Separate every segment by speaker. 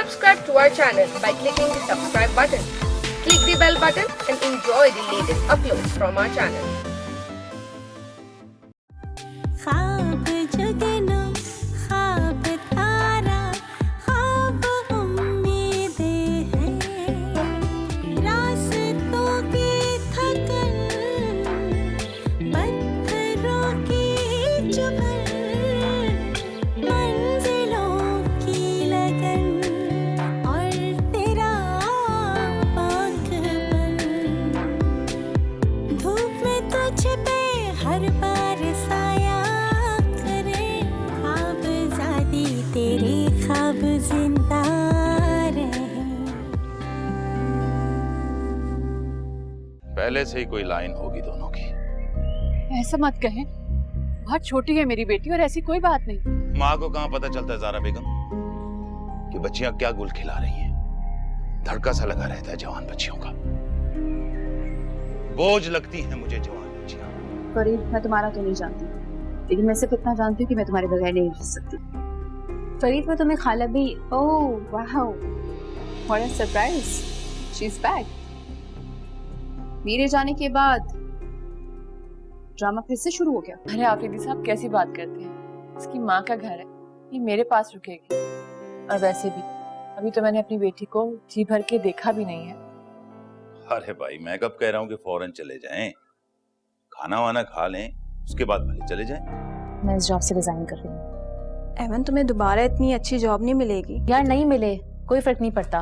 Speaker 1: Subscribe to our channel by clicking the subscribe button. Click the bell button and enjoy the latest uploads from our channel.
Speaker 2: ख्वाब जगना ख्वाब तारा ख्वाब उम्मीदें हैं रास्तों की थकन पत्थरों की चुभन मंजिलों की लगन और तेरा पागलपन धूप में तुझ पे हर बार साया करे ख्वाब ज़ादी तेरे ख्वाब जिंदा रहे।
Speaker 3: पहले से ही कोई लाइन होगी दोनों की।
Speaker 4: ऐसा मत कहें, बहुत छोटी है मेरी बेटी और ऐसी कोई बात नहीं।
Speaker 3: माँ को कहाँ पता चलता है ज़ारा बेगम कि बच्चियां क्या गुल खिला रही हैं। धड़का सा लगा रहता है जवान बच्चियों का। बोझ लगती है मुझे जवान बच्चियां।
Speaker 5: फरीद, मैं तुम्हारा तो नहीं जानती, लेकिन मैं सिर्फ इतना जानती हूँ कि मैं तुम्हारे बगैर नहीं रह सकती। फरीद, मैं तुम्हें खाला भी। Oh wow, what a surprise, she is back. मेरे जाने के बाद ड्रामा फिर से शुरू हो गया।
Speaker 4: अरे आफरीदी साहब कैसी बात करते हैं, इसकी माँ का घर है, ये मेरे पास रुकेगी। और वैसे भी अभी तो मैंने अपनी बेटी को जी भर के देखा भी नहीं है।
Speaker 3: अरे भाई, मैं कब कह रहा हूँ कि फौरन चले जाएं, खाना वाना खा लें, उसके बाद भले चले जाएं।
Speaker 5: मैं इस जॉब से रिजाइन कर रही हूँ।
Speaker 6: एवन, तुम्हें दोबारा इतनी अच्छी जॉब नहीं मिलेगी।
Speaker 5: यार नहीं मिले कोई फर्क नहीं पड़ता।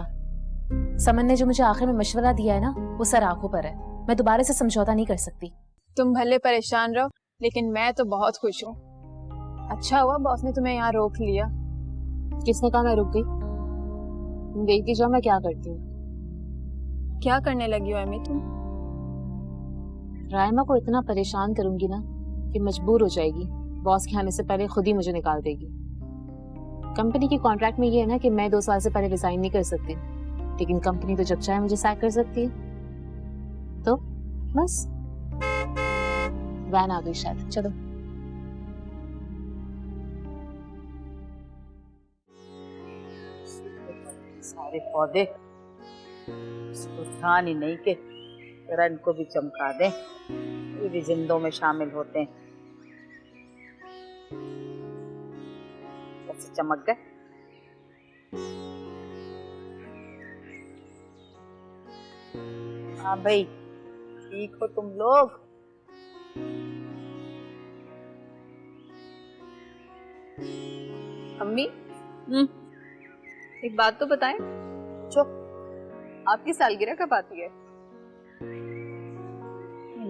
Speaker 5: समन ने जो मुझे आखिर में मशवरा दिया है ना, वो सर आंखों पर है। मैं दोबारा से समझौता नहीं कर सकती।
Speaker 6: तुम भले परेशान रहो, लेकिन मैं तो बहुत खुश हूँ। अच्छा हुआ बॉस ने तुम्हें यहाँ रोक लिया।
Speaker 5: किसने कहा मैं रुक गई? तुम देखती जाओ मैं क्या करती हूँ।
Speaker 6: क्या करने लगी हो एमी तुम?
Speaker 5: रायमा को इतना परेशान करूंगी ना कि मजबूर हो जाएगी। बॉस के आने से पहले खुद ही मुझे निकाल देगी। कंपनी के कॉन्ट्रैक्ट में ये है ना कि मैं 2 साल से पहले रिजाइन नहीं कर सकती, लेकिन कंपनी तो जब चाहे मुझे सैक कर सकती है। तो बस वैन आ गई शायद, चलो।
Speaker 7: सारे पौधे इसको ध्यान ही नहीं के जरा इनको भी चमका दें, ये भी जिंदों में शामिल होते हैं। कैसे चमक गए। हाँ भाई, ठीक हो तुम लोग?
Speaker 6: अम्मी, एक बात तो बताएं।
Speaker 7: चुप।
Speaker 6: आपकी सालगिरह कब आती है?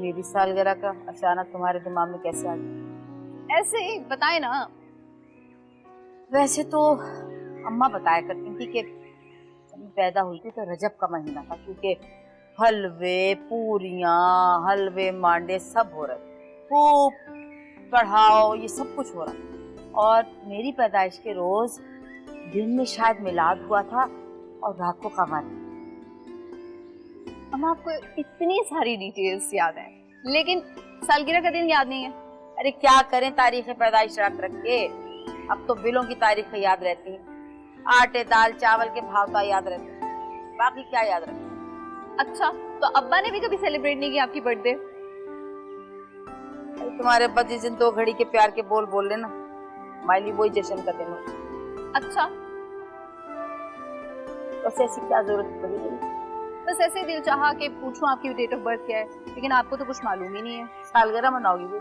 Speaker 7: मेरी सालगिरह का अचानक तुम्हारे दिमाग में कैसे आ गया?
Speaker 6: ऐसे ही बताएं ना।
Speaker 7: वैसे तो अम्मा बताया करती थी कि जब मैं पैदा हुई थी तो रजब का महीना था, क्योंकि हलवे पूरियां हलवे मांडे सब हो रहे, खूब कढ़ाओ ये सब कुछ हो रहा। और मेरी पैदाइश के रोज दिन में शायद मिलाद हुआ था और रात को कवानी।
Speaker 6: हम आपको इतनी सारी डिटेल्स याद हैं, लेकिन सालगिरह का दिन याद नहीं है।
Speaker 7: अरे क्या करें, तारीख पैदाइश रख के अब तो बिलों की तारीख याद रहती है, आटे दाल चावल के भाव का याद रहते हैं, बाकी क्या याद रखें।
Speaker 6: अच्छा, तो अब्बा ने भी कभी सेलिब्रेट नहीं किया आपकी बर्थडे?
Speaker 7: तुम्हारे अब्बा जिस दिन 2 घड़ी के प्यार के बोल लेना, माइली वही जश्न का दिन हो।
Speaker 6: अच्छा,
Speaker 7: बस ऐसी क्या जरूरत पड़ी?
Speaker 6: बस ऐसे दिल चाहा कि पूछूं आपकी डेट ऑफ बर्थ क्या है, लेकिन आपको तो कुछ मालूम ही नहीं है।
Speaker 7: सालगिरह मनाओगी वो,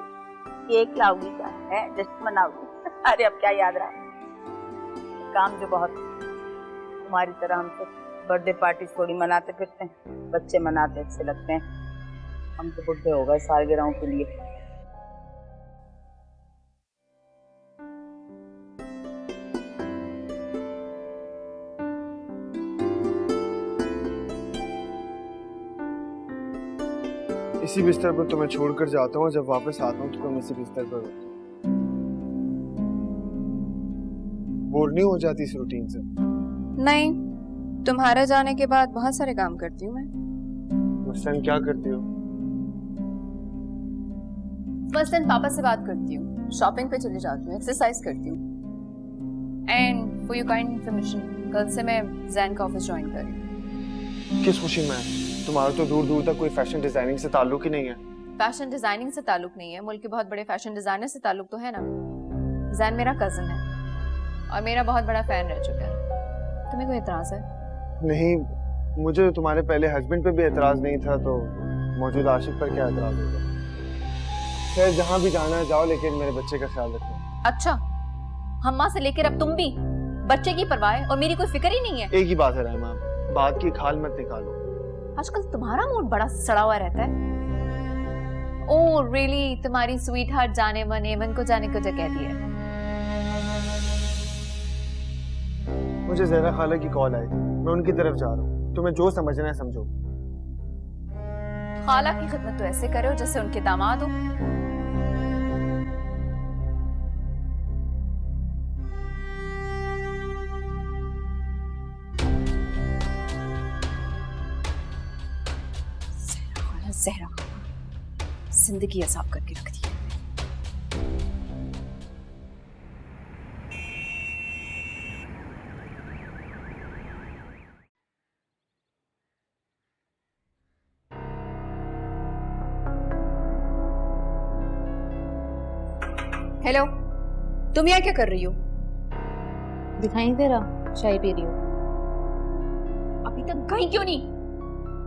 Speaker 7: केक लाओगी क्या है, जश्न मनाओगी? अरे अब क्या याद रहा, काम जो बहुत। तुम्हारी तरह हम तो बर्थडे पार्टी थोड़ी मनाते फिरते हैं, बच्चे मनाते अच्छे लगते हैं, हम तो बुढ़े हो गए सालगिरहों के लिए।
Speaker 8: इसी बिस्तर पर तुम्हें छोड़कर जाता हूँ, जब वापस आता हूँ तो तुम इसी बिस्तर पर होती। बोर नहीं हो जाती इस रूटीन से?
Speaker 6: नहीं, तुम्हारे जाने के बाद बहुत सारे काम करती हूँ मैं।
Speaker 8: मसलन क्या करती हो?
Speaker 5: फर्स्ट टाइम पापा से बात करती हूँ, शॉपिंग पे चले जाती हूँ, एक्सरसाइज करती हूँ।
Speaker 6: And for your kind information,
Speaker 5: कल से मैं जैन का ऑफिस ज्वाइन कर रही हूँ।
Speaker 8: किस खुशी में? तुम्हारा तो दूर दूर तक कोई फैशन डिजाइनिंग से ताल्लुक ही नहीं है।
Speaker 5: फैशन डिजाइनिंग से ताल्लुक नहीं है, मुल्क के बहुत बड़े फैशन डिजाइनर से ताल्लुक तो है ना। जैन मेरा कजन है और मेरा बहुत बड़ा फैन रह चुका है। तुम्हें कोई एतराज है?
Speaker 8: नहीं, मुझे तुम्हारे पहले हस्बैंड पे भी एतराज नहीं था, तो मौजूदा आशिक पर क्या एतराज होगा। खैर जहाँ भी जाना है जाओ, लेकिन मेरे बच्चे का ख्याल रखना।
Speaker 5: अच्छा, हम्मा से लेकर अब तुम भी बच्चे की परवाह है और मेरी कोई फिक्र ही नहीं है।
Speaker 8: एक ही बात है रहमा, बात की खाल मत निकालो।
Speaker 5: आजकल तुम्हारा मूड बड़ा सड़ा हुआ रहता है। ओह रियली, तुम्हारी स्वीट हार्ट जाने मन एमन को जाने को जो कहती है।
Speaker 8: मुझे ज़हरा खाला की कॉल आई थी, मैं उनकी तरफ जा रहा हूँ। तुम्हें जो समझना है समझो।
Speaker 5: खाला की खिदमत तो ऐसे करो जैसे उनके दामाद हो। ज़हरा जिंदगी अजाब करके रख दी है। हेलो, तुम यहाँ क्या कर रही हो?
Speaker 9: दिखाई दे रहा, चाय पी रही हूँ।
Speaker 5: अभी तक गई क्यों नहीं?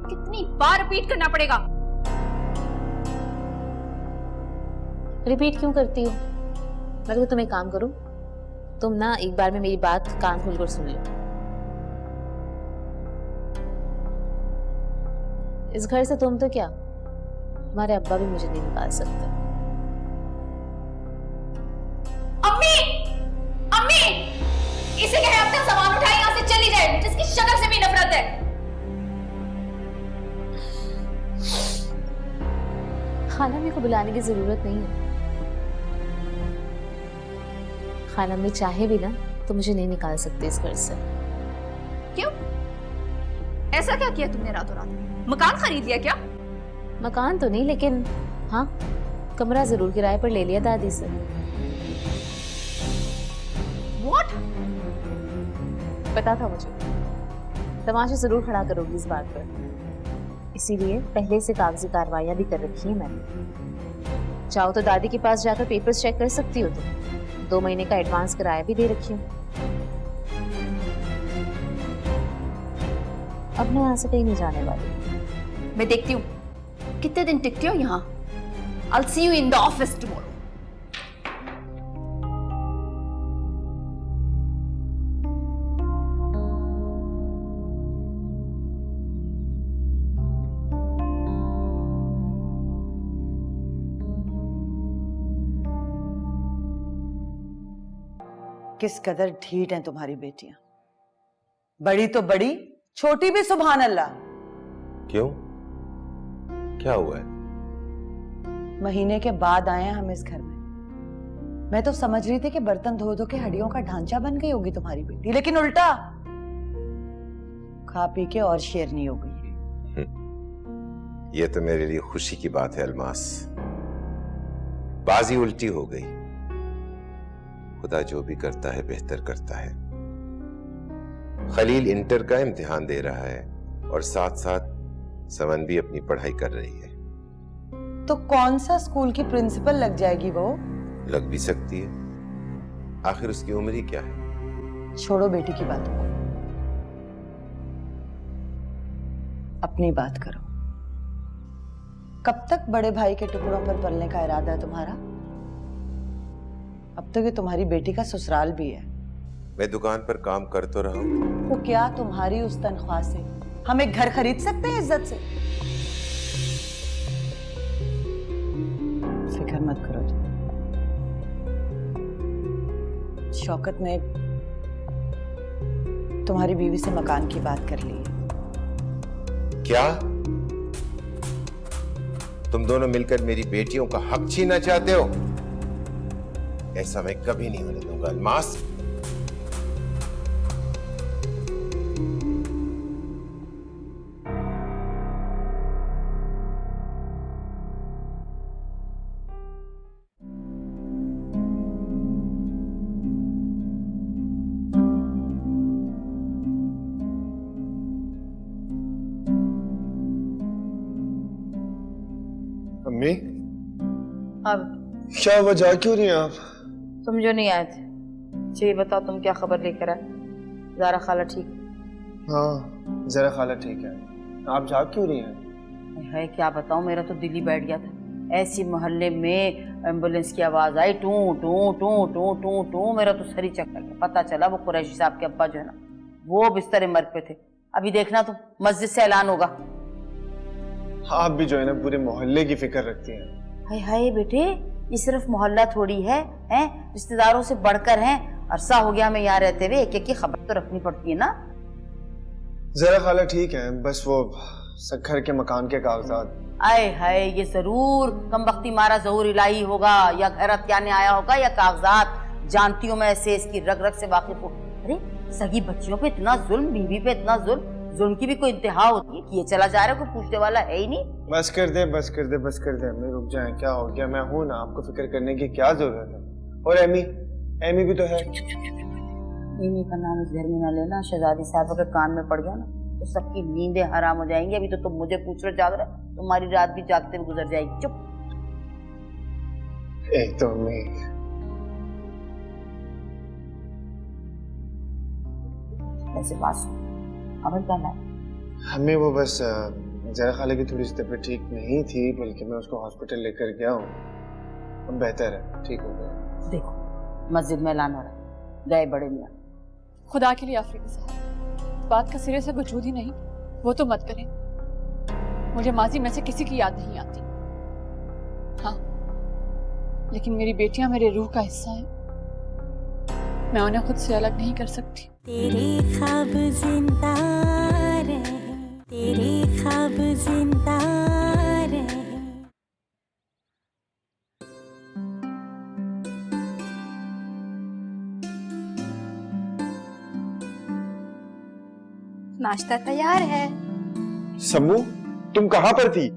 Speaker 5: कितनी बार रिपीट करना पड़ेगा?
Speaker 9: रिपीट क्यों करती हो? मैं तो तुम्हें काम करूं, तुम ना एक बार में मेरी बात कान खोलकर सुन लो। इस घर से तुम तो क्या, तुम्हारे अब्बा भी मुझे नहीं निकाल सकते।
Speaker 5: अम्मी! अम्मी! इसे कहे अपना सामान उठाए यहाँ से चली जाए, जिसकी शक्ल से भी नफरत है।
Speaker 9: खाला मेरे को बुलाने की जरूरत नहीं है। खाला में चाहे भी ना तो मुझे नहीं निकाल सकते इस घर से।
Speaker 5: क्यों? ऐसा क्या किया तुमने रातों रात? मकान खरीद लिया क्या?
Speaker 9: मकान तो नहीं, लेकिन हाँ कमरा जरूर किराए पर ले लिया दादी से।
Speaker 5: What?
Speaker 9: पता था मुझे, तमाशा जरूर खड़ा करोगी इस बात पर, इसीलिए पहले से कागजी कार्रवाइयां भी कर रखी है मैंने। चाहो तो दादी के पास जाकर पेपर्स चेक कर सकती हो तुम। 2 महीने का एडवांस किराया भी दे रखी हूँ। अब मैं यहाँ से कहीं नहीं जाने वाली।
Speaker 5: मैं देखती हूँ कितने दिन टिकते हो यहाँ। I'll see you in the office tomorrow.
Speaker 7: किस कदर ढीठ हैं तुम्हारी बेटियां। बड़ी तो बड़ी, छोटी भी सुभान अल्लाह।
Speaker 10: क्यों, क्या हुआ है?
Speaker 7: महीने के बाद आए हैं हम इस घर में। मैं तो समझ रही थी कि बर्तन धो धो के हड्डियों का ढांचा बन गई होगी तुम्हारी बेटी, लेकिन उल्टा खा पी के और शेरनी हो गई।
Speaker 10: ये तो मेरे लिए खुशी की बात है अलमास। बाजी उल्टी हो गई। खुदा जो भी करता है बेहतर करता है। खलील इंटर का इम्तिहान दे रहा है और साथ साथ समन भी अपनी पढ़ाई कर रही है।
Speaker 7: तो कौन सा स्कूल की प्रिंसिपल लग जाएगी वो?
Speaker 10: लग भी सकती है, आखिर उसकी उम्र ही क्या है।
Speaker 7: छोड़ो बेटी की बातों को, अपनी बात करो। कब तक बड़े भाई के टुकड़ों पर पलने का इरादा है तुम्हारा? अब तक ये तुम्हारी बेटी का ससुराल भी है।
Speaker 10: मैं दुकान पर काम कर तो रहा हूं।
Speaker 7: तो क्या तुम्हारी उस तनख्वाह से हम एक घर खरीद सकते हैं इज्जत से? फिक्र मत करो तुम। शौकत ने तुम्हारी बीवी से मकान की बात कर ली है।
Speaker 10: क्या तुम दोनों मिलकर मेरी बेटियों का हक छीनना चाहते हो? ऐसा मैं कभी नहीं होने दूंगा अलमास।
Speaker 8: अम्मी
Speaker 7: अब
Speaker 8: क्या वजह क्यों नहीं आप?
Speaker 7: तुम जो नहीं आए थे, अच्छा ये बताओ तुम क्या खबर लेकर आए? ज़ारा खाला ठीक?
Speaker 8: हाँ जरा खाला ठीक है, आप जाग क्यों रही हैं?
Speaker 7: है क्या बताऊं, मेरा तो दिल ही बैठ गया था। ऐसी मोहल्ले में एम्बुलेंस की आवाज आई, टू टू टू टू टू टू, मेरा तो सर ही चक्कर गया। पता चला वो कुरैशी साहब के अब्बा जो है ना, वो बिस्तर मर्ग पे थे। अभी देखना तुम, मस्जिद से ऐलान होगा।
Speaker 8: आप भी जो है ना पूरे मोहल्ले की फिक्र रखती हैं।
Speaker 7: हाय हाय बेटे, ये सिर्फ मोहल्ला थोड़ी है, हैं? रिश्तेदारों से बढ़कर हैं। अरसा हो गया हमें यहाँ रहते हुए, एक एक की खबर तो रखनी पड़ती है ना।
Speaker 8: जरा खाला ठीक है, बस वो सखर के मकान के कागजात।
Speaker 7: आए हाय, ये जरूर कम वक्ती मारा जहूर इलाही होगा, या घरत क्या ने आया होगा, या कागजात। जानती हूँ मैं ऐसे, इसकी रग रग से वाकिफ हूँ। अरे सगी बच्चियों पे इतना जुल्म, बीवी पे इतना जुल्म, जुल्म की भी कोई इंतहा होती है कि ये चला जा रहा है, कोई पूछने वाला है ही नहीं।
Speaker 8: बस कर दे, बस कर दे, बस कर दे। मैं रुक जाए, क्या हो गया? मैं हूँ ना, आपको फिक्र करने की क्या जरूरत है? और एमी भी तो है।
Speaker 7: एमी का नाम इस घर में ना लेना, शहजादी साहब अगर कान में पड़ गया ना तो सबकी नींदें हराम हो जाएंगी। अभी तो तुम मुझे पूछ रहे जाग रहे, तुम्हारी रात भी जागते हुए गुजर जाएगी। चुप।
Speaker 8: एक तो अम्मी,
Speaker 7: ऐसे पास अमल करना है।
Speaker 8: हमें वो बस जरा खाला की थोड़ी सी तबीयत ठीक नहीं थी, बल्कि मैं उसको हॉस्पिटल लेकर गया हूँ। अब बेहतर है, ठीक हो गया।
Speaker 7: देखो मस्जिद में ऐलान हो रहा है, गए बड़े मियाँ।
Speaker 4: खुदा के लिए अफरीदी साहब, बात का सिरे से वजूद ही नहीं, वो तो मत करें। मुझे माजी में से किसी की याद नहीं आती। हाँ, लेकिन मेरी बेटियां मेरे रूह का हिस्सा हैं। मैं उन्हें खुद से अलग नहीं कर सकती।
Speaker 2: तेरे ख्वाब जिंदा रहे, तेरे ख्वाब जिंदा रहे।
Speaker 11: नाश्ता तैयार है।
Speaker 8: सम्मू, तुम कहाँ पर थी?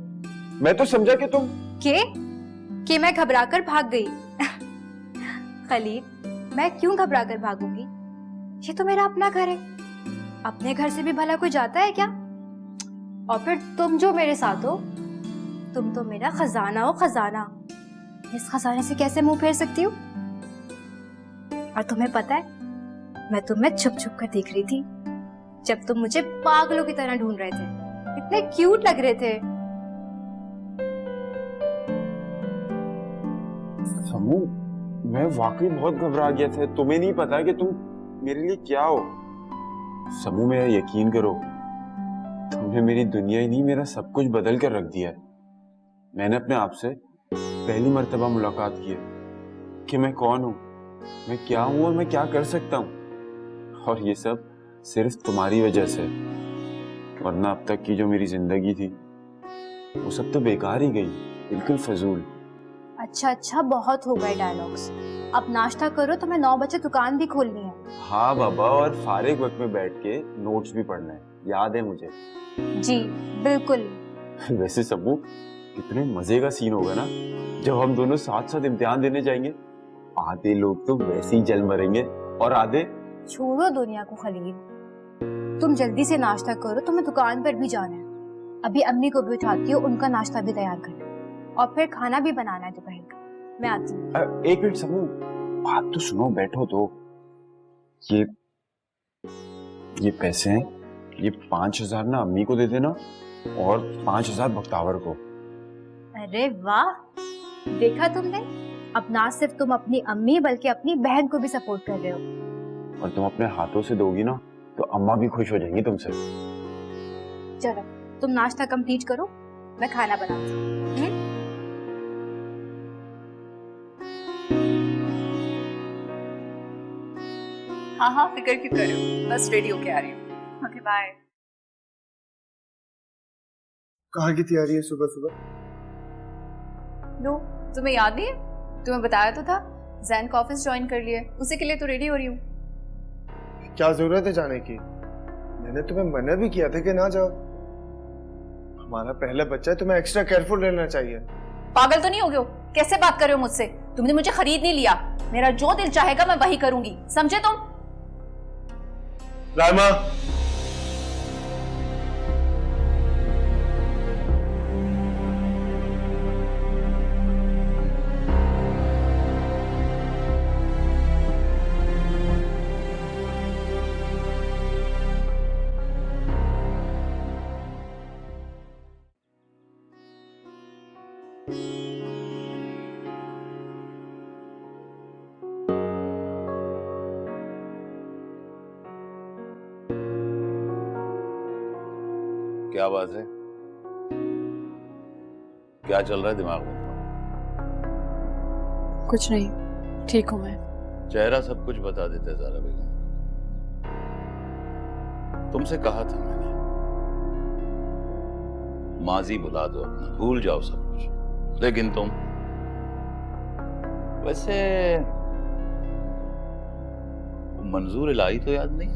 Speaker 8: मैं तो समझा कि तुम
Speaker 11: कि मैं घबराकर भाग गई। खलील, मैं क्यों घबराकर भागूंगी? ये तो मेरा अपना घर है। अपने घर से भी भला कोई जाता है क्या? और फिर तुम जो मेरे साथ हो, तुम तो मेरा खजाना हो, खजाना। इस खजाने से कैसे मुंह फेर सकती हूँ? और तुम्हें पता है, मैं तुम्हें छुप छुप कर देख रही थी जब तुम मुझे पागलों की तरह ढूंढ रहे थे। इतने क्यूट लग रहे थे।
Speaker 12: समू, मैं वाकई बहुत घबरा गया था। तुम्हें नहीं पता कि तुम मेरे लिए क्या हो। समू, मेरा यकीन करो, तुमने मेरी दुनिया ही नहीं, मेरा सब कुछ बदल कर रख दिया है। मैंने अपने आप से पहली मर्तबा मुलाकात की है कि मैं कौन हूँ, मैं क्या हूँ और मैं क्या कर सकता हूँ। और ये सब सिर्फ तुम्हारी वजह से। वरना अब तक की जो मेरी जिंदगी थी वो सब तो बेकार ही गई, बिल्कुल फजूल।
Speaker 11: अच्छा, बहुत हो गए डायलॉग्स। अब नाश्ता करो, तुम्हें 9 बजे दुकान भी खोलनी है।
Speaker 12: हाँ बाबा, और फारिग वक्त में बैठ के नोट्स भी पढ़ना है, याद है मुझे।
Speaker 11: जी बिल्कुल।
Speaker 12: वैसे सबू, कितने मजे का सीन होगा ना जब हम दोनों साथ साथ इम्तिहान देने जाएंगे। आधे लोग तो वैसे ही जल मरेंगे और आधे।
Speaker 11: छोड़ो दुनिया को खलील, तुम जल्दी से नाश्ता करो, तुम्हें दुकान पर भी जाना है। अभी अम्मी को भी उठाती हो, उनका नाश्ता भी तैयार करना और फिर खाना भी बनाना है दोपहर का। मैं आती हूँ।
Speaker 12: एक मिनट समू, बात तो सुनो, बैठो तो। ये पैसे हैं, ये 5,000 ना अम्मी को दे देना और 5,000 बख्तावर को।
Speaker 11: अरे वाह, देखा तुमने, अब ना सिर्फ तुम अपनी अम्मी बल्कि अपनी बहन को भी सपोर्ट कर रहे हो।
Speaker 12: और तुम अपने हाथों से दोगी ना तो अम्मा भी खुश हो जाएंगी तुमसे।
Speaker 11: चलो तुम नाश्ता कंप्लीट करो, मैं खाना बनाती हूँ।
Speaker 5: हाँ, फिक्र क्यों कर रहे हो, बस रेडी होके आ रही हूँ। Okay bye.
Speaker 8: कहाँ की तैयारी है सुबह सुबह?
Speaker 5: लो, तुम्हें याद नहीं है? तुम्हें बताया तो था, जैन का ऑफिस ज्वाइन कर लिया, उसी के लिए तो रेडी हो रही हूँ।
Speaker 8: क्या जरूरत है जाने की? मैंने तुम्हें मना भी किया था कि ना जाओ। हमारा पहला बच्चा है, तुम्हें एक्स्ट्रा केयरफुल रहना चाहिए।
Speaker 5: पागल तो नहीं हो गए हो? कैसे बात कर रहे हो मुझसे? तुमने मुझे खरीद नहीं लिया, मेरा जो दिल चाहेगा मैं वही करूंगी, समझे तुम?
Speaker 8: रामा,
Speaker 3: क्या बात है? क्या चल रहा है दिमाग में तुम्हारे?
Speaker 4: कुछ नहीं, ठीक हूं मैं।
Speaker 3: चेहरा सब कुछ बता देता है ज़ारा बेगम। तुमसे कहा था मैंने, माजी भुला दो अपना, भूल जाओ सब कुछ, लेकिन तुम वैसे मंजूर इलाही तो याद नहीं?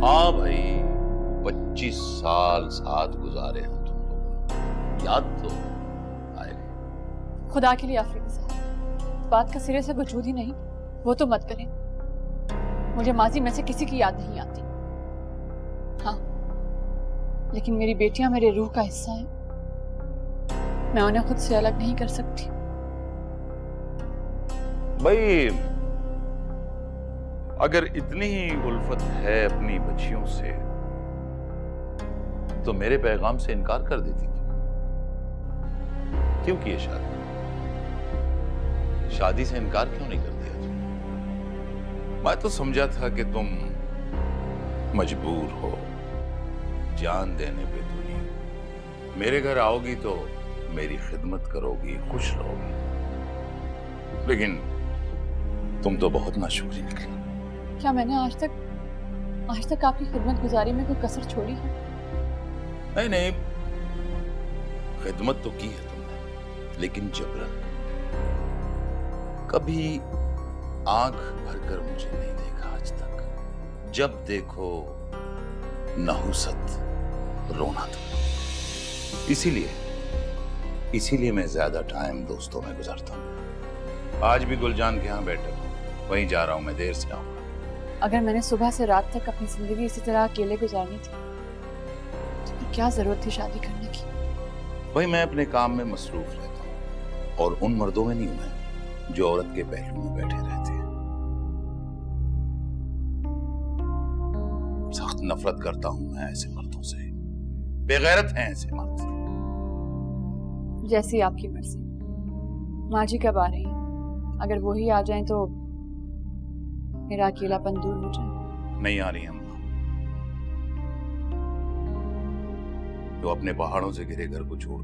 Speaker 3: हाँ भाई, 25 साल साथ गुजारे हैं तुम लोग, याद तो आएगा।
Speaker 4: खुदा के लिए आफरीदी साहब, बात का सिरे से वजूद ही नहीं, वो तो मत करें। मुझे माजी में से किसी की याद नहीं आती। हाँ, लेकिन मेरी बेटियां मेरे रूह का हिस्सा हैं। मैं उन्हें खुद से अलग नहीं कर सकती।
Speaker 3: भाई, अगर इतनी ही उल्फत है अपनी बच्चियों से, तो मेरे पैगाम से इनकार कर देती थी। क्यों किए शादी? शादी से इनकार क्यों नहीं कर दिया? मैं तो समझा था कि तुम मजबूर हो, जान देने पे तुली, मेरे घर आओगी तो मेरी खिदमत करोगी, खुश रहोगी, लेकिन तुम तो बहुत नाशुक्री निकली।
Speaker 4: क्या मैंने आज तक आपकी खिदमत गुजारी में कोई कसर छोड़ी है?
Speaker 3: नहीं नहीं, खिदमत तो की है तुमने, लेकिन जबरन। कभी आंख भरकर मुझे नहीं देखा आज तक। जब देखो नहुसत, रोना तुम। इसीलिए मैं ज्यादा टाइम दोस्तों में गुजारता हूँ। आज भी गुलजान के यहाँ बैठा हूँ, वहीं जा रहा हूँ, मैं देर से आऊंगा।
Speaker 4: अगर मैंने सुबह से रात तक अपनी जिंदगी इसी तरह अकेले गुजारनी थी, तो फिर क्या जरूरत थी शादी करने की?
Speaker 3: भाई, मैं अपने काम में मसरूफ रहता हूँ, और उन मर्दों में नहीं हूं मैं जो औरत के पहलू में बैठे रहते हैं। सख्त नफरत करता हूं मैं ऐसे मर्दों से, बेगैरत हैं ऐसे मर्द।
Speaker 4: जैसी आपकी मर्जी। माँ जी कब आ रही हैं? अगर वो ही आ जाएं तो मेरा अकेलापन दूर हो जाए।
Speaker 3: नहीं आ रही अम्मा, तो अपने पहाड़ों से घिरे घर को छोड़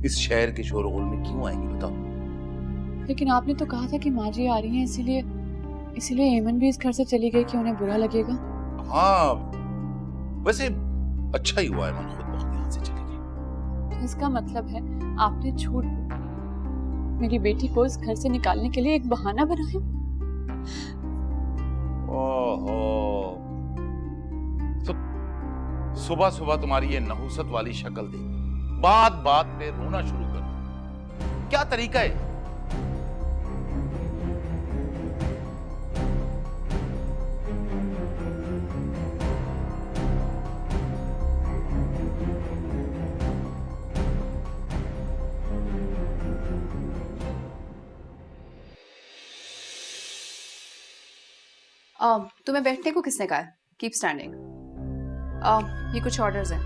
Speaker 3: इस शहर के शोरगुल में क्यों आएंगी बताओ?
Speaker 4: लेकिन आपने तो कहा था कि माँ जी आ रही हैं, इसीलिए एमन भी इस घर से चली गई कि उन्हें बुरा लगेगा।
Speaker 3: हाँ, वैसे अच्छा ही हुआ है, मन खुद बहुत यहाँ से चली गई।
Speaker 4: तो इसका मतलब है आपने झूठ बोला, मेरी बेटी को इस घर से निकालने के लिए एक बहाना बनाया।
Speaker 3: ओहो, तो सुबह सुबह तुम्हारी ये नहुसत वाली शक्ल देख बात बात पे रोना शुरू कर दो। क्या तरीका है?
Speaker 5: तुम्हें बैठने को किसने कहा है? Keep standing. ये कुछ ऑर्डर्स हैं।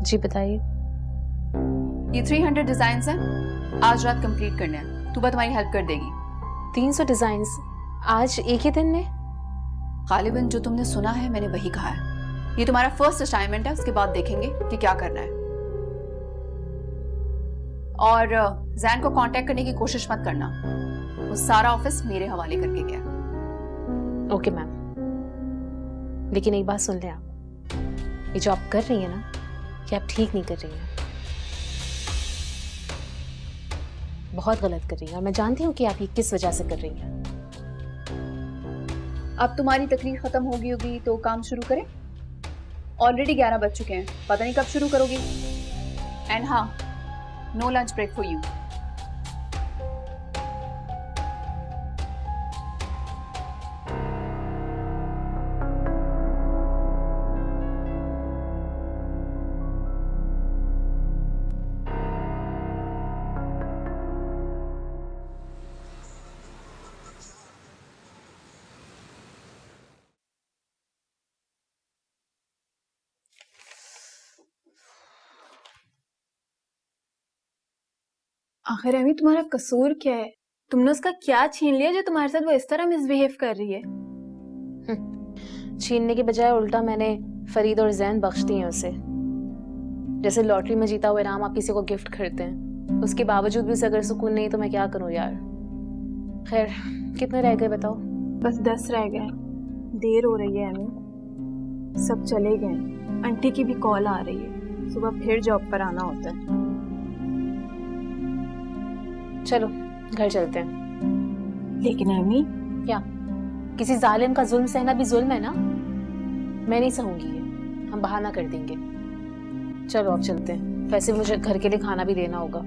Speaker 9: जी बताइए।
Speaker 5: ये 300 डिजाइन्स हैं, आज रात कंप्लीट करने हैं। तुबा तुम्हारी हेल्प कर देगी।
Speaker 9: 300 डिजाइन्स आज एक ही दिन में?
Speaker 5: गालिबन जो तुमने सुना है मैंने वही कहा है। ये तुम्हारा फर्स्ट असाइनमेंट है, उसके बाद देखेंगे कि क्या करना है। और जैन को कांटेक्ट करने की कोशिश मत करना, वो सारा ऑफिस मेरे हवाले करके गया।
Speaker 9: ओके मैम, लेकिन एक बात सुन लें आप, ये जो आप कर रही हैं ना, कि आप ठीक नहीं कर रही हैं, बहुत गलत कर रही हैं, और मैं जानती हूँ कि आप ये किस वजह से कर रही हैं।
Speaker 5: अब तुम्हारी तकलीफ खत्म होगी तो काम शुरू करें। ऑलरेडी 11 बज चुके हैं, पता नहीं कब शुरू करोगी। एंड हाँ, no lunch break for you.
Speaker 6: आखिर अभी तुम्हारा कसूर क्या है? तुमने उसका क्या छीन लिया जो तुम्हारे साथ वो इस तरह मिसबिहेव कर रही है?
Speaker 9: छीनने के बजाय उल्टा मैंने फरीद और जैन बख्श दिए उसे। जैसे लॉटरी में जीता हुआ इनाम आप किसी को गिफ्ट करते हैं, उसके बावजूद भी उसे अगर सुकून नहीं तो मैं क्या करूं यार। खैर कितने रह गए बताओ?
Speaker 6: बस 10 रह गए। देर हो रही है अम्मी, सब चले गए। आंटी की भी कॉल आ रही है, सुबह फिर जॉब पर आना होता है।
Speaker 9: चलो घर चलते हैं।
Speaker 6: लेकिन अम्मी
Speaker 9: क्या? किसी जालिम का जुल्म सहना भी जुल्म है ना? मैं नहीं सहूंगी ये, हम बहाना कर देंगे। चलो अब चलते हैं, वैसे मुझे घर के लिए खाना भी देना होगा।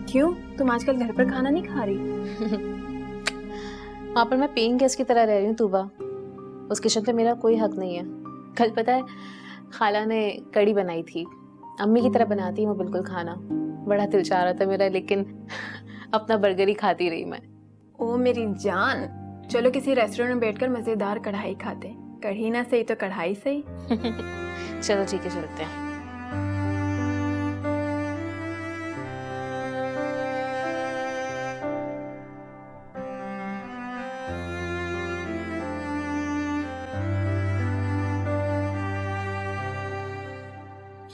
Speaker 6: क्यों, तुम आजकल घर पर खाना नहीं खा रही?
Speaker 9: वहां पर मैं पेइंग गेस्ट की तरह रह रही हूँ तूबा, उस किचन पे मेरा कोई हक नहीं है। कल पता है खाला ने कड़ी बनाई थी, अम्मी की तरह बनाती हूँ बिल्कुल खाना। बड़ा दिल चाह रहा था मेरा, लेकिन अपना बर्गर ही खाती रही मैं।
Speaker 6: ओ मेरी जान, चलो किसी रेस्टोरेंट में बैठकर मजेदार कढ़ाई खाते हैं। कढ़ी ना सही तो कढ़ाई सही।
Speaker 9: चलो ठीक है, चलते हैं।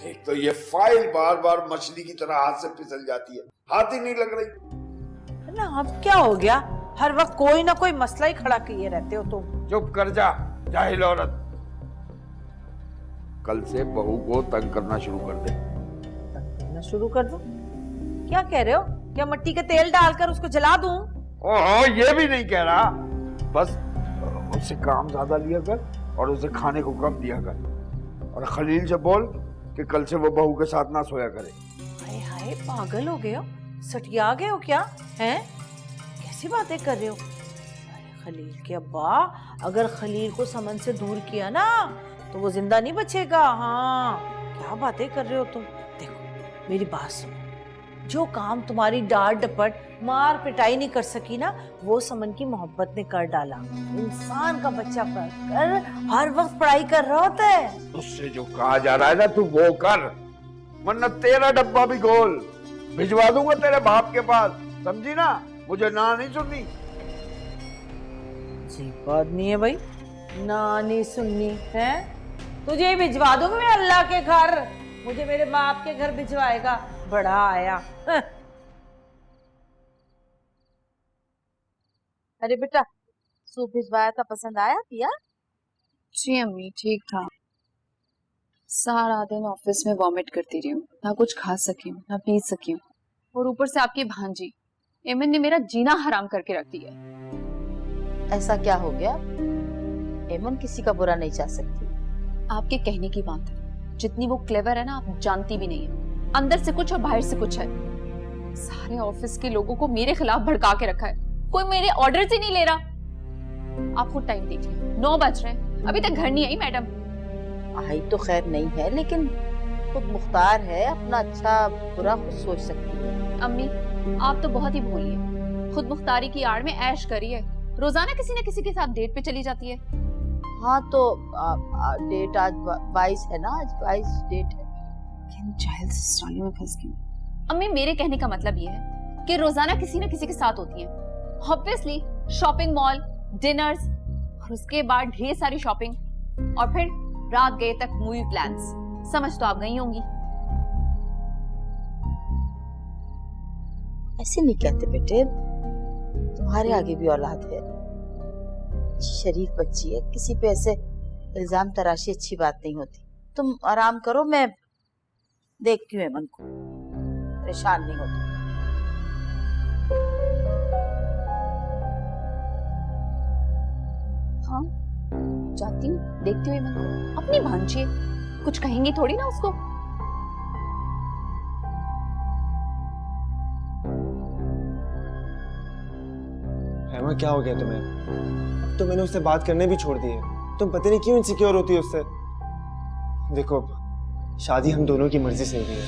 Speaker 13: एक तो ये फाइल बार बार मछली की तरह हाथ से फिसल जाती है, हाथ ही नहीं लग रही
Speaker 7: ना। अब क्या हो गया, हर वक्त कोई ना कोई मसला ही खड़ा किए रहते हो तुम।
Speaker 13: चुप कर जा जाहिल औरत। कल से बहू को तंग करना शुरू कर दे।
Speaker 7: तंग करना शुरू कर दो? क्या कह रहे हो? क्या मिट्टी के तेल डालकर उसको जला दूं?
Speaker 13: ओहो, ये भी नहीं कह रहा, बस उससे काम ज्यादा लिया कर और उसे खाने को कम दिया कर। और खलील से बोल कि कल से वो बहू के साथ ना सोया करे।
Speaker 7: हाय हाय, पागल हो गए हो? सटिया गए हो क्या? हैं? कैसी बातें कर रहे हो? अरे खलील के अब्बा, अगर खलील को समन से दूर किया ना तो वो जिंदा नहीं बचेगा। हाँ, क्या बातें कर रहे हो तुम? देखो मेरी बात सुनो, जो काम तुम्हारी डांट डपट मार पिटाई नहीं कर सकी ना, वो समन की मोहब्बत ने कर डाला। इंसान का बच्चा कर हर वक्त पढ़ाई कर रहा होता है।
Speaker 13: उससे जो कहा जा रहा है ना तू वो कर, वरना तेरा डब्बा भी गोल भिजवा दूंगा तेरे बाप के पास, समझी ना? मुझे ना नहीं सुननी।
Speaker 7: अजीब आदमी है भाई, ना नहीं सुननी है। तुझे भिजवा दूंगा मैं अल्लाह के घर, मुझे मेरे बाप के घर भिजवाएगा? बड़ा आया।
Speaker 5: अरे बेटा, सूप भिजवाया था, पसंद आया पिया?
Speaker 6: जी अम्मी, ठीक था। सारा दिन ऑफिस में वॉमिट करती रही हूँ, ना कुछ खा सकी हूँ ना पी सकी हूँ, और ऊपर से आपकी भांजी एमन ने मेरा जीना हराम करके रख दिया।
Speaker 7: ऐसा क्या हो गया? एमन किसी का बुरा नहीं चाह सकती।
Speaker 6: आपके कहने की बात है, जितनी वो क्लेवर है ना आप जानती भी नहीं है। अंदर से कुछ और बाहर से कुछ है। सारे ऑफिस के लोगों को मेरे खिलाफ भड़का के रखा है, कोई मेरे ऑर्डर्स ही नहीं ले रहा। आप खुद टाइम देखिए, 9 बज रहे हैं, अभी तक घर नहीं आई मैडम।
Speaker 7: आई तो खैर नहीं है, लेकिन खुद मुख्तार है, अपना अच्छा बुरा खुद सोच सकती है।
Speaker 6: अम्मी आप तो बहुत ही भोली है, खुद मुख्तारी की आड़ में ऐश करी है, रोजाना किसी न किसी के साथ डेट पे चली जाती है।
Speaker 7: हाँ तो डेट आज 22 है ना, आज 22 डेट है।
Speaker 6: में फंस गई। अम्मी मेरे कहने का मतलब ये है कि रोजाना किसी न किसी के साथ होती है। ऑब्वियसली शॉपिंग मॉल, डिनर्स, और उसके बाद ढेर सारी शॉपिंग, और फिर रात गए तक मूवी प्लान्स। समझ तो आप गई होंगी।
Speaker 7: ऐसे नहीं कहते बेटे, तुम्हारे आगे भी औलाद है, शरीफ बच्ची है, किसी पे ऐसे इल्जाम तराशी अच्छी बात नहीं होती। तुम आराम करो, मैं देखती हूँ एमन को, परेशान नहीं होती।
Speaker 6: हाँ जाती हूँ, देखती हूँ एमन को। अपनी भांजी कुछ कहेंगी थोड़ी ना उसको।
Speaker 8: हेमा क्या हो गया तुम्हें? अब तो मैंने उससे बात करने भी छोड़ दी है। तुम पता नहीं क्यों इनसिक्योर होती हो उससे। देखो शादी हम दोनों की मर्जी से हुई है,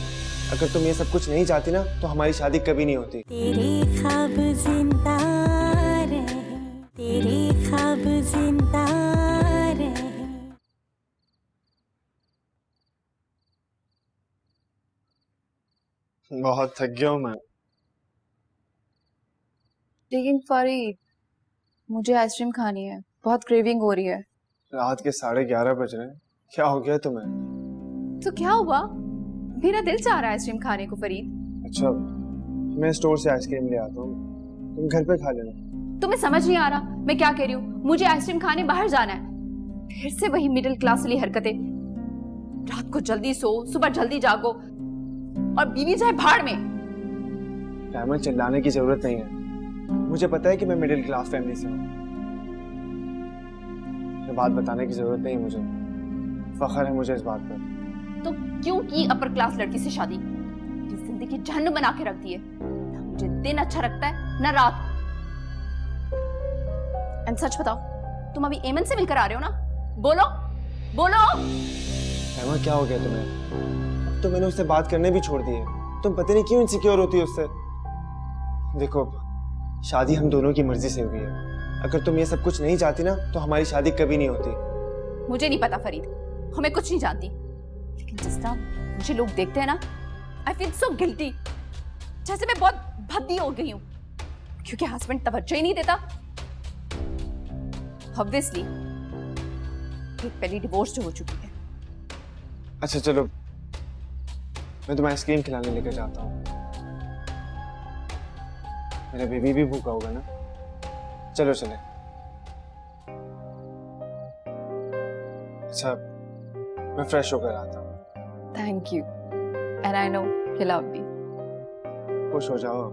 Speaker 8: अगर तुम ये सब कुछ नहीं चाहती ना तो हमारी शादी कभी नहीं होती।
Speaker 2: तेरे ख्वाब जिंदा रहे, तेरे ख्वाब जिंदा रहे।
Speaker 8: बहुत थक गया हूँ मैं।
Speaker 4: लेकिन फरीद, मुझे आइसक्रीम खानी है, बहुत क्रेविंग हो रही है।
Speaker 8: रात के 11:30 बज रहे हैं, क्या हो गया तुम्हें?
Speaker 4: तो क्या हुआ? मेरा दिल चाह रहा है आइसक्रीम खाने को फरीद।
Speaker 8: अच्छा, मैं स्टोर से आइसक्रीम ले आता हूँ, तुम घर पे खा लेना।
Speaker 6: तुम्हें समझ नहीं आ रहा मैं क्या कह रही हूँ? मुझे आइसक्रीम खाने बाहर जाना है। फिर से वही मिडिल क्लास वाली हरकतें। रात को जल्दी सो, सुबह जल्दी जागो, और बीवी चाहे भाड़ में।
Speaker 8: रहमा, चिल्लाने की जरूरत नहीं है, मुझे पता है कि मैं मिडिल क्लास फैमिली से हूँ। ये बात बताने की जरूरत नहीं मुझे, फख्र है मुझे इस बात पर।
Speaker 6: तो क्यों की अपर क्लास लड़की से शादी? मेरी जिंदगी जहन्नुम बना के रख दी है। ना मुझे दिन अच्छा लगता है ना रात। एंड सच बताओ, तुम अभी एमन से मिलकर आ रहे हो ना? बोलो बोलो।
Speaker 8: रहमा, क्या हो गया तुम्हें? अब तो मैंने उससे बात करने भी छोड़ दी है, तुम पता नहीं क्यों इनसिक्योर होती है उससे। देखो, शादी हम दोनों की मर्जी से हुई है, अगर तुम ये सब कुछ नहीं चाहती ना तो हमारी शादी कभी नहीं होती।
Speaker 6: मुझे नहीं पता फरीद, हमें कुछ नहीं जानती, लेकिन जिस तरह मुझे लोग देखते हैं ना, आई फील सो गिल्टी, जैसे मैं बहुत भद्दी हो गई हूँ, क्योंकि हस्बैंड तवज्जो ही नहीं देता। ऑब्वियसली एक पहली डिवोर्स जो हो चुकी है।
Speaker 8: अच्छा चलो, मैं तुम्हें आइसक्रीम खिलाने लेकर जाता हूँ, मेरा बेबी भी भूखा होगा ना। चलो चले। अच्छा, मैं फ्रेश होकर आता हूँ।
Speaker 4: Thank you, and I know you love me.
Speaker 8: खुश हो जाओ।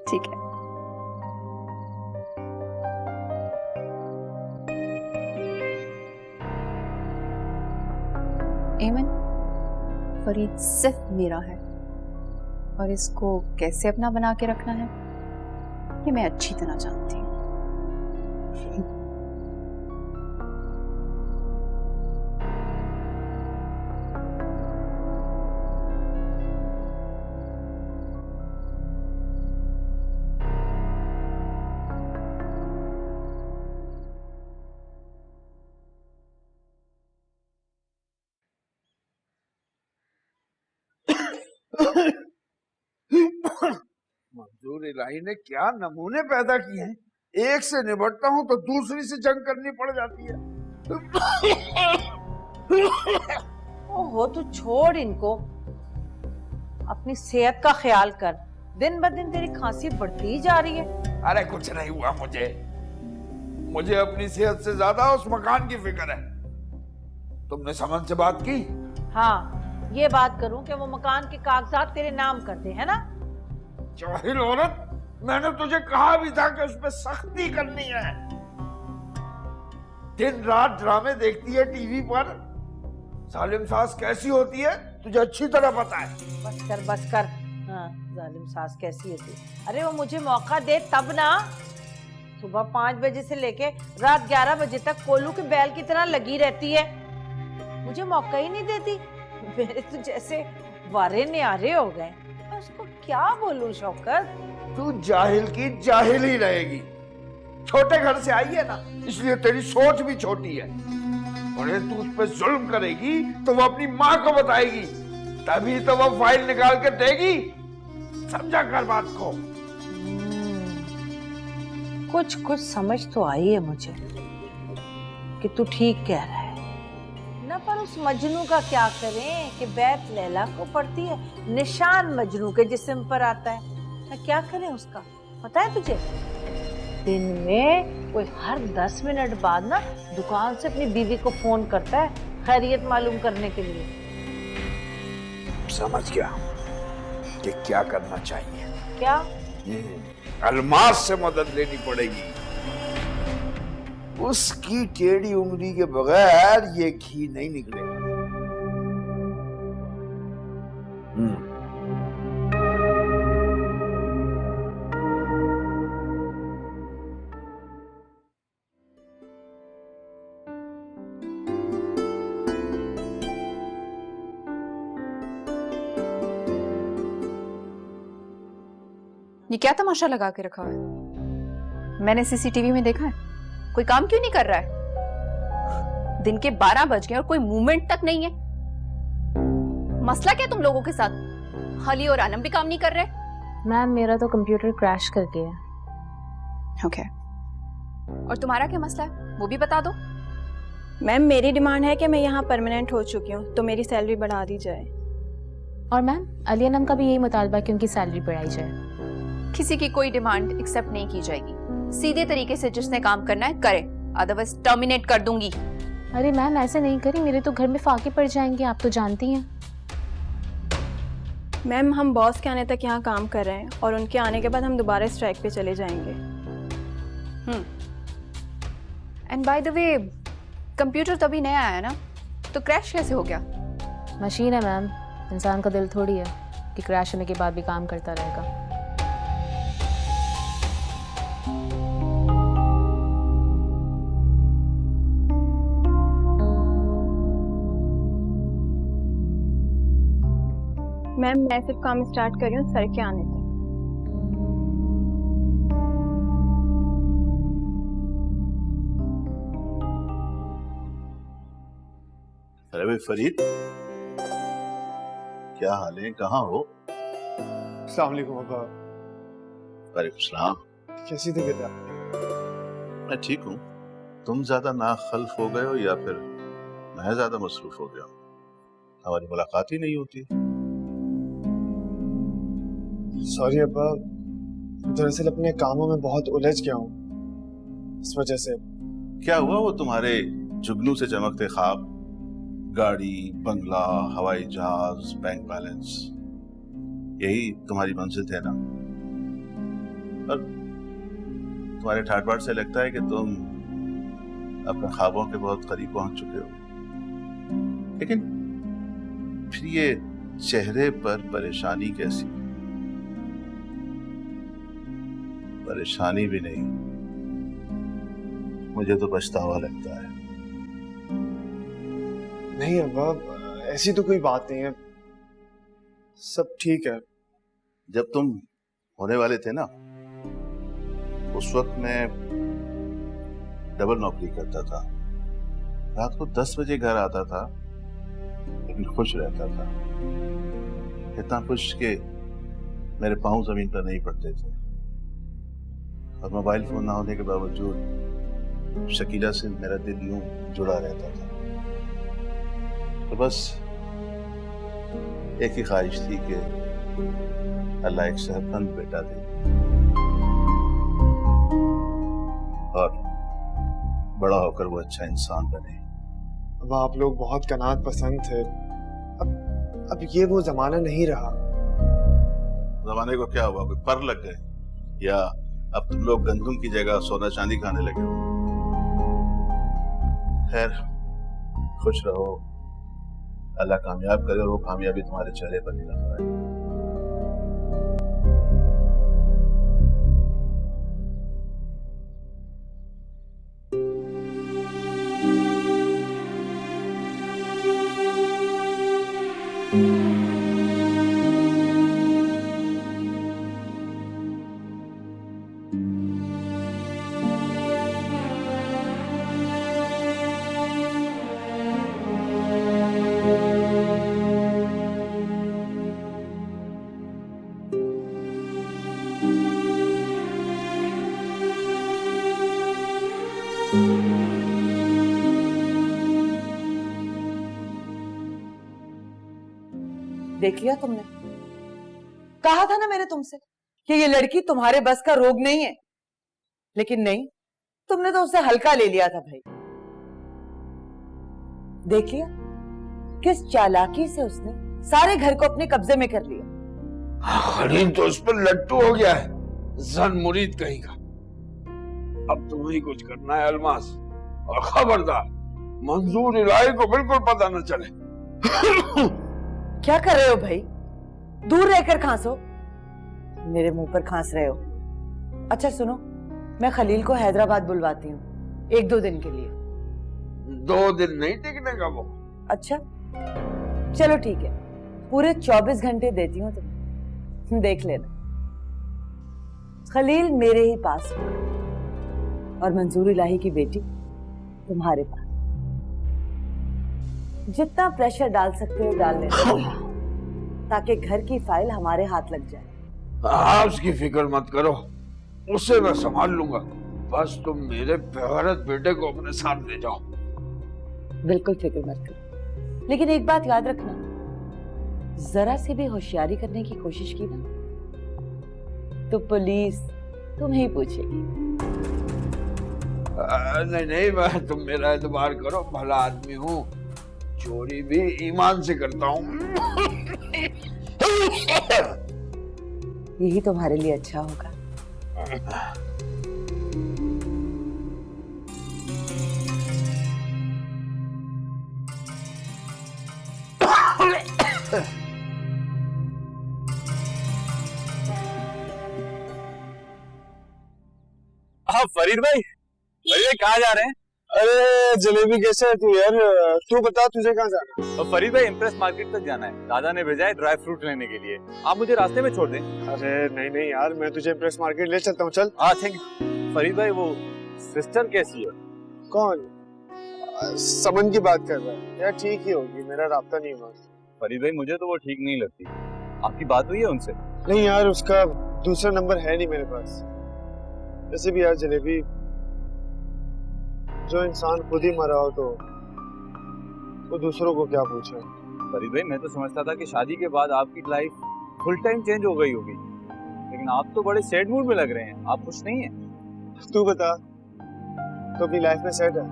Speaker 4: ठीक है। एमन, फरीद सिर्फ मेरा है, और इसको कैसे अपना बना के रखना है ये मैं अच्छी तरह जानती हूँ।
Speaker 13: मंजूर इलाही ने क्या नमूने पैदा किए हैं। एक से निपटता हूँ तो दूसरी से जंग करनी पड़ जाती है।
Speaker 7: ओहो, तू छोड़ इनको, अपनी सेहत का ख्याल कर। दिन ब दिन तेरी खांसी बढ़ती ही जा रही है।
Speaker 13: अरे कुछ नहीं हुआ मुझे अपनी सेहत से ज्यादा उस मकान की फिक्र है। तुमने समन से बात की?
Speaker 7: हाँ, ये बात करूं कि वो मकान के कागजात तेरे नाम कर दे, है ना?
Speaker 13: जाहिल औरत, मैंने तुझे कहा भी था कि उस पर सख्ती करनी है। दिन रात ड्रामे देखती है टीवी पर। जालिम सास कैसी होती है तुझे अच्छी तरह पता है।
Speaker 7: बस कर। हाँ, जालिम सास कैसी होती है? अरे वो मुझे मौका दे तब ना। सुबह 5 बजे से लेके रात 11 बजे तक कोलू के बैल की तरह लगी रहती है, मुझे मौका ही नहीं देती। मेरे तो जैसे वारे न्यारे हो गए। मैं उसको क्या बोलूं शौकत?
Speaker 13: तू जाहिल की जाहिल ही रहेगी। छोटे घर से आई है ना, इसलिए तेरी सोच भी छोटी है। और तू उस पर जुल्म करेगी तो वो अपनी माँ को बताएगी, तभी तो वो फाइल निकाल के देगी। समझा कर बात को।
Speaker 7: कुछ समझ तो आई है मुझे कि तू ठीक कह रहा है ना, पर उस मजनू का क्या करें कि बैत लैला को पड़ती है, निशान मजनू के जिस्म पर आता है। मैं क्या करें उसका, पता है तुझे? दिन में कोई हर 10 मिनट बाद ना दुकान से अपनी बीवी को फोन करता है खैरियत मालूम करने के लिए।
Speaker 13: समझ गया कि क्या करना चाहिए।
Speaker 7: क्या?
Speaker 13: अलमास से मदद लेनी पड़ेगी। उसकी टेढ़ी उंगली के बगैर ये घी नहीं निकलेगा।
Speaker 4: ये क्या तमाशा लगा के रखा है? मैंने सीसीटीवी में देखा है, कोई काम क्यों नहीं कर रहा है?
Speaker 6: दिन के 12 बज गए और कोई मूवमेंट तक नहीं है। मसला क्या तुम लोगों के साथ? हली और आनम भी काम नहीं कर रहे?
Speaker 9: मैम, मेरा तो कंप्यूटर क्रैश कर गया,
Speaker 5: ओके।
Speaker 6: और तुम्हारा क्या मसला है वो भी बता दो।
Speaker 14: मैम मेरी डिमांड है कि मैं यहाँ परमानेंट हो चुकी हूँ तो मेरी सैलरी बढ़ा दी जाए।
Speaker 9: और मैम अली अनम का भी यही मुतालबा है कि उनकी सैलरी बढ़ाई जाए।
Speaker 6: किसी की कोई डिमांड एक्सेप्ट नहीं की जाएगी। सीधे तरीके से जिसने काम करना है करे, अदरवाइज टर्मिनेट कर दूंगी।
Speaker 9: अरे मैम ऐसे नहीं करी, मेरे तो घर में फाके पड़ जाएंगे, आप तो जानती हैं।
Speaker 14: मैम हम बॉस के आने तक यहाँ काम कर रहे हैं और उनके आने के बाद हम दोबारा स्ट्राइक पे चले जाएंगे।
Speaker 6: And by the way computer तो अभी नया आया ना, तो क्रैश कैसे हो गया?
Speaker 9: मशीन है मैम, इंसान का दिल थोड़ी है कि क्रैश होने के बाद भी काम करता रहेगा।
Speaker 14: मैम मैं सिर्फ काम स्टार्ट कर रही हूँ सर के आने तक।
Speaker 15: अरे भाई फरीद, क्या हाल है, कहाँ हो?
Speaker 8: अस्सलाम वालेकुम अब्बा।
Speaker 15: वालेकुम सलाम।
Speaker 8: कैसी थी बेटा?
Speaker 15: मैं ठीक हूँ। तुम ज्यादा नाखल्फ हो गए हो या फिर मैं ज्यादा मसरूफ हो गया हूँ? हमारी मुलाकात ही नहीं होती।
Speaker 8: सॉरी अब्बा, दरअसल अपने कामों में बहुत उलझ गया हूँ, इस वजह से।
Speaker 15: क्या हुआ वो तुम्हारे जुगनू से चमकते ख्वाब, गाड़ी, बंगला, हवाई जहाज, बैंक बैलेंस, यही तुम्हारी मंजिल थे ना? और तुम्हारे ठाट बाट से लगता है कि तुम अपने ख्वाबों के बहुत करीब पहुंच चुके हो, लेकिन फिर ये चेहरे पर परेशानी कैसी? परेशानी भी नहीं, मुझे तो पछतावा लगता है।
Speaker 8: नहीं अब्बा, ऐसी तो कोई बात नहीं है, सब ठीक है।
Speaker 15: जब तुम होने वाले थे ना, उस वक्त मैं डबल नौकरी करता था। रात को 10 बजे घर आता था, लेकिन खुश रहता था। इतना खुश कि मेरे पांव जमीन पर नहीं पड़ते थे। और मोबाइल फोन ना होने के बावजूद शकीला से मेरा दिल यूं जुड़ा रहता था। तो बस एक ही ख्वाहिश थी कि अल्लाह एक सेहतमंद बेटा दे और बड़ा होकर वो अच्छा इंसान बने।
Speaker 8: अब आप लोग बहुत कनात पसंद थे, अब ये वो जमाना नहीं रहा।
Speaker 15: जमाने को क्या हुआ, कोई पर लग गए या अब तुम लोग गंदुम की जगह सोना चांदी खाने लगे हो? खैर, खुश रहो, अल्लाह कामयाब करे और वो कामयाबी तुम्हारे चेहरे पर निकल आए।
Speaker 16: देख लिया तुमने? कहा था ना मैंने तुमसे कि ये लड़की तुम्हारे बस का रोग नहीं है, लेकिन नहीं, तुमने तो उसे हल्का ले लिया था भाई। देख लिया किस चालाकी से उसने सारे घर को अपने कब्जे में कर लिया।
Speaker 13: खलील तो उस पर लट्टू हो गया है, जन मुरीद कहीं का। अब तुम्हें ही कुछ करना है अलमास, और खबरदार मंजूर इलाही को बिल्कुल पता न चले।
Speaker 16: क्या कर रहे हो भाई? दूर रहकर खांसो, मेरे मुंह पर खांस रहे हो। अच्छा सुनो, मैं खलील को हैदराबाद बुलवाती हूँ 1-2 दिन के लिए।
Speaker 13: 2 दिन नहीं टिकने का वो।
Speaker 16: अच्छा चलो ठीक है, पूरे 24 घंटे देती हूँ तुम्हें, देख लेना। खलील मेरे ही पास होगा और मंजूर इलाही की बेटी तुम्हारे पास। जितना प्रेशर डाल सकते हो डाल लेना, ताकि घर की फाइल हमारे हाथ लग जाए।
Speaker 13: आप उसकी फिक्र मत करो, उसे मैं संभाल लूंगा। बस तुम मेरे बेगैरत बेटे को अपने साथ ले जाओ।
Speaker 16: बिल्कुल फिक्र मत करो, लेकिन एक बात याद रखना, जरा से भी होशियारी करने की कोशिश की ना तो पुलिस तुम्हें ही पूछेगी।
Speaker 13: नहीं नहीं, मैं तुम मेरा एतबार करो, भला आदमी हूँ, चोरी भी ईमान से करता हूँ।
Speaker 16: यही तुम्हारे लिए अच्छा होगा।
Speaker 12: हाँ फरीद भाई कहाँ जा रहे हैं? अरे जलेबी कैसे है तू यार, तू बता तुझे कहाँ जाना है? फरीद भाई इम्प्रेस मार्केट तक जाना है, दादा ने भेजा है ड्राई फ्रूट लेने के लिए, आप मुझे रास्ते में छोड़ दें।
Speaker 8: अरे नहीं नहीं यार, मैं तुझे इम्प्रेस मार्केट ले चलता हूँ, चल।
Speaker 12: हाँ थैंक यू। फरीद भाई वो सिस्टर कैसी है?
Speaker 8: कौन? समन की बात कर रहा है यार? ठीक ही होगी, मेरा राब्ता नहीं हुआ।
Speaker 12: फरीद भाई मुझे तो वो ठीक नहीं लगती, आपकी बात हुई है उनसे?
Speaker 8: नहीं यार, उसका दूसरा नंबर है नहीं मेरे पास। वैसे भी यार जलेबी, जो इंसान खुद ही मरा हो तो वो दूसरों को क्या पूछे।
Speaker 12: फरीद भाई मैं तो समझता था कि शादी के बाद आपकी लाइफ फुल टाइम चेंज हो गई होगी, लेकिन आप तो बड़े सैड मूड में लग रहे हैं, आप खुश नहीं हैं?
Speaker 8: तू बता, तो अपनी लाइफ में सेट है?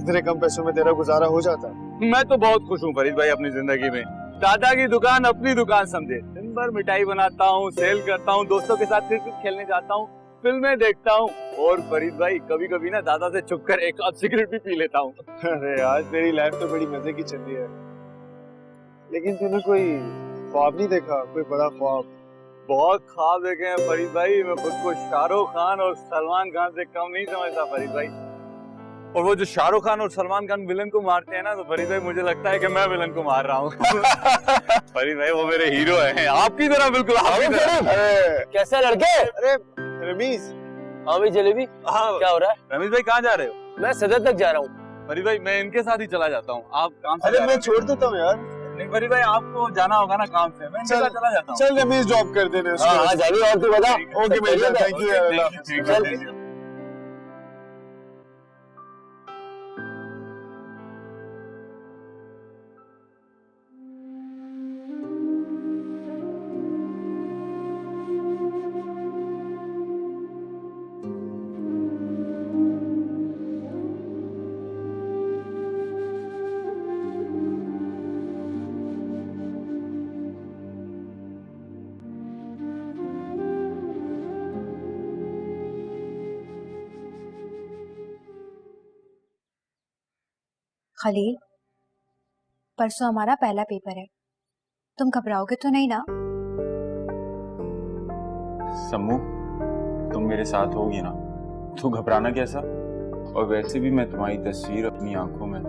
Speaker 8: इतने कम पैसों में तेरा गुजारा हो जाता है?
Speaker 12: मैं तो बहुत खुश हूँ फरीद भाई अपनी जिंदगी में। दादा की दुकान अपनी दुकान समझे, दिन भर मिठाई बनाता हूँ, सेल करता हूँ, दोस्तों के साथ क्रिकेट खेलने जाता हूँ, फिल्में देखता हूँ, और फरीद भाई कभी कभी ना दादा से छुपकर एक कप सिगरेट भी पी लेता हूँ।
Speaker 8: अरे यार तेरी लाइफ तो बड़ी मजे की चल रही है, लेकिन तूने कोई ख्वाब नहीं देखा? कोई बड़ा ख्वाब?
Speaker 12: बहुत ख्वाब देखे हैं फरीद भाई, मैं खुद को शाहरुख खान और सलमान खान से कम नहीं समझता फरीद भाई। और वो जो शाहरुख खान और सलमान खान विलन को मारते हैं ना, तो फरीद भाई मुझे लगता है कि मैं विलन को मार रहा हूँ। फरीद भाई वो मेरे हीरो हैं, आपकी तरह बिल्कुल आपकी तरह।
Speaker 17: कैसे लड़के?
Speaker 8: अरे रमीज।
Speaker 17: हाँ भाई जलेबी, क्या हो रहा है?
Speaker 12: रमीज भाई कहाँ जा रहे हो?
Speaker 17: मैं सदर तक जा रहा हूँ।
Speaker 12: फरीद भाई मैं इनके साथ ही चला जाता हूँ, आप काम से।
Speaker 8: अरे मैं छोड़ देता हूँ यार।
Speaker 12: नहीं फरीद भाई आपको जाना होगा ना काम से, मैं इनके साथ चला जाता हूँ।
Speaker 8: चल रमीज ड्रॉप कर देने उसको।
Speaker 17: हाँ जाइए, और तू बता।
Speaker 8: ओके मेरे, थैंक यू।
Speaker 11: खलील, परसों हमारा पहला पेपर है, तुम घबराओगे तो नहीं ना?
Speaker 12: सम्मू तुम मेरे साथ होगी ना, तो घबराना कैसा? और वैसे भी मैं तुम्हारी तस्वीर अपनी आंखों में,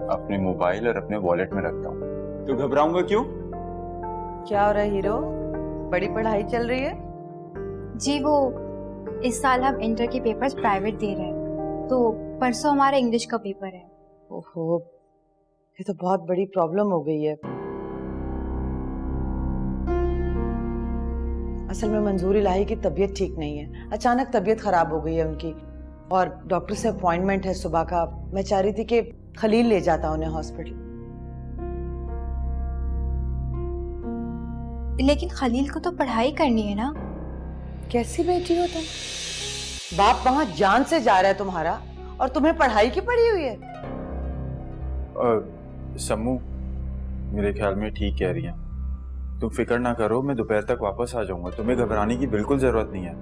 Speaker 12: अपने मोबाइल और अपने वॉलेट में रखता हूँ, तो घबराऊंगा क्यों?
Speaker 16: क्या हो रहा है हीरो? बड़ी पढ़ाई चल रही है?
Speaker 11: जी वो इस साल हम इंटर के पेपर्स प्राइवेट दे रहे हैं, तो परसों हमारा इंग्लिश का पेपर है।
Speaker 16: ओहो, ये तो बहुत बड़ी प्रॉब्लम हो गई है। असल में मंजूर इलाही की तबीयत ठीक नहीं है, अचानक तबीयत खराब हो गई है उनकी, और डॉक्टर से अपॉइंटमेंट है सुबह का। मैं चाह रही थी कि खलील ले जाता उन्हें हॉस्पिटल।
Speaker 11: लेकिन खलील को तो पढ़ाई करनी है ना।
Speaker 16: कैसी बेटी हो तुम? बाप वहां जान से जा रहा है तुम्हारा, और तुम्हें पढ़ाई की पड़ी हुई है।
Speaker 12: सम्मू मेरे ख्याल में ठीक कह रही है, तुम फिक्र ना करो, मैं दोपहर तक वापस आ जाऊंगा, तुम्हें घबराने की बिल्कुल जरूरत नहीं है।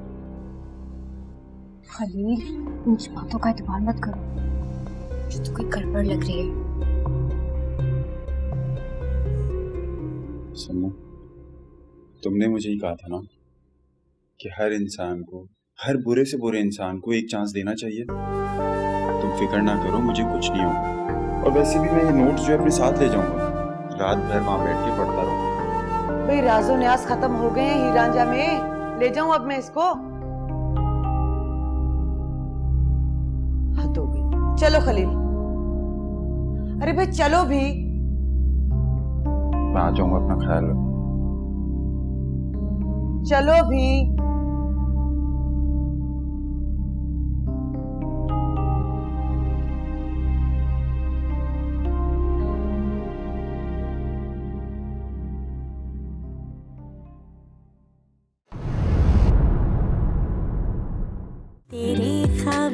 Speaker 11: खलील मुझ बातों का एतबार मत करो, मुझे तो कोई गड़बड़ लग रही है।
Speaker 12: सम्मू तुमने मुझे ही कहा था ना कि हर इंसान को, हर बुरे से बुरे इंसान को एक चांस देना चाहिए। तुम फिक्र ना करो, मुझे कुछ नहीं होगा। और वैसे भी मैं ये नोट्स जो अपने साथ ले जाऊंगा, रात भर वहां बैठ के पढ़ता रहूंगा।
Speaker 16: भाई राजो न्यास खत्म हो गए हैं हीरांजा में, ले जाऊं अब मैं इसको? हद हो गई। चलो खलील। अरे भाई चलो भी।
Speaker 12: मैं आ जाऊंगा, अपना ख्याल रखो।
Speaker 16: चलो भी।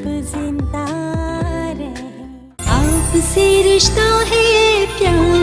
Speaker 2: ख्वाब जिंदा रहे। आपसे रिश्ता है प्यार